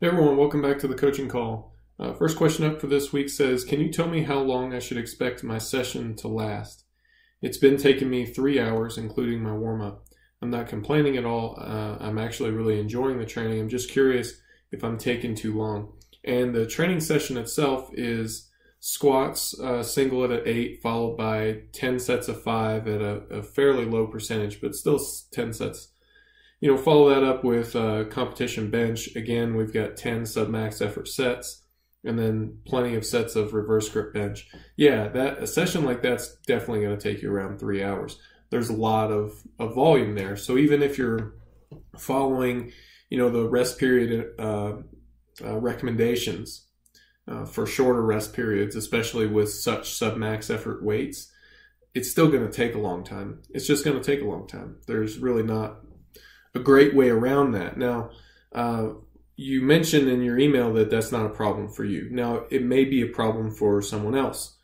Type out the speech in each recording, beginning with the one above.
Hey everyone, welcome back to the coaching call. First question up for this week says, can you tell me how long I should expect my session to last? It's been taking me 3 hours, including my warm-up. I'm not complaining at all. I'm actually really enjoying the training. I'm just curious if I'm taking too long. And the training session itself is squats, single at 8, followed by 10 sets of 5 at a fairly low percentage, but still 10 sets. Follow that up with competition bench. Again, we've got 10 sub-max effort sets and then plenty of sets of reverse grip bench. Yeah, a session like that's definitely going to take you around 3 hours. There's a lot of volume there. So even if you're following, the rest period recommendations for shorter rest periods, especially with such sub-max effort weights, it's still going to take a long time. It's just going to take a long time. There's really not a great way around that. Now, you mentioned in your email that that's not a problem for you. Now, it may be a problem for someone else.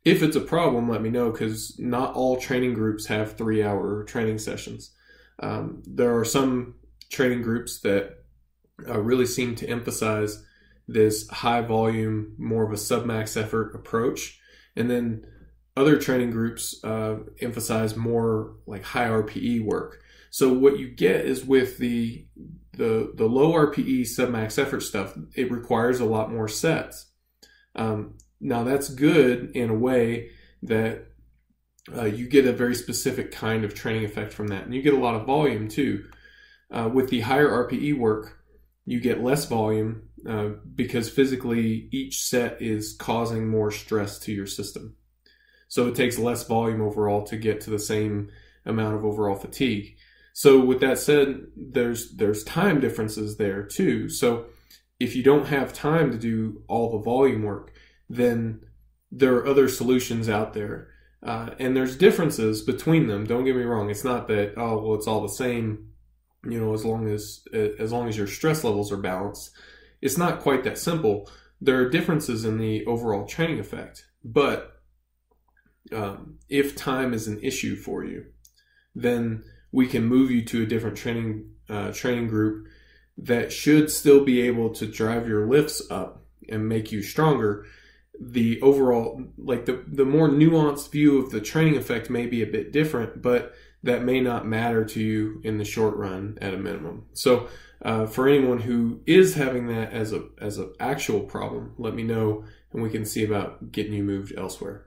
If it's a problem, let me know, because not all training groups have 3-hour training sessions. There are some training groups that really seem to emphasize this high volume, more of a sub-max effort approach. And then other training groups emphasize more like high RPE work. So what you get is with the low RPE sub-max effort stuff, it requires a lot more sets. Now that's good in a way that you get a very specific kind of training effect from that. And you get a lot of volume too. With the higher RPE work, you get less volume because physically each set is causing more stress to your system. So it takes less volume overall to get to the same amount of overall fatigue. So with that said, there's time differences there too. So if you don't have time to do all the volume work, then there are other solutions out there. And there's differences between them. Don't get me wrong. It's not that, oh, well, it's all the same, as long as your stress levels are balanced. It's not quite that simple. There are differences in the overall training effect. But if time is an issue for you, then we can move you to a different training group that should still be able to drive your lifts up and make you stronger. The overall, like the more nuanced view of the training effect may be a bit different, but that may not matter to you in the short run at a minimum. So for anyone who is having that as an actual problem, let me know and we can see about getting you moved elsewhere.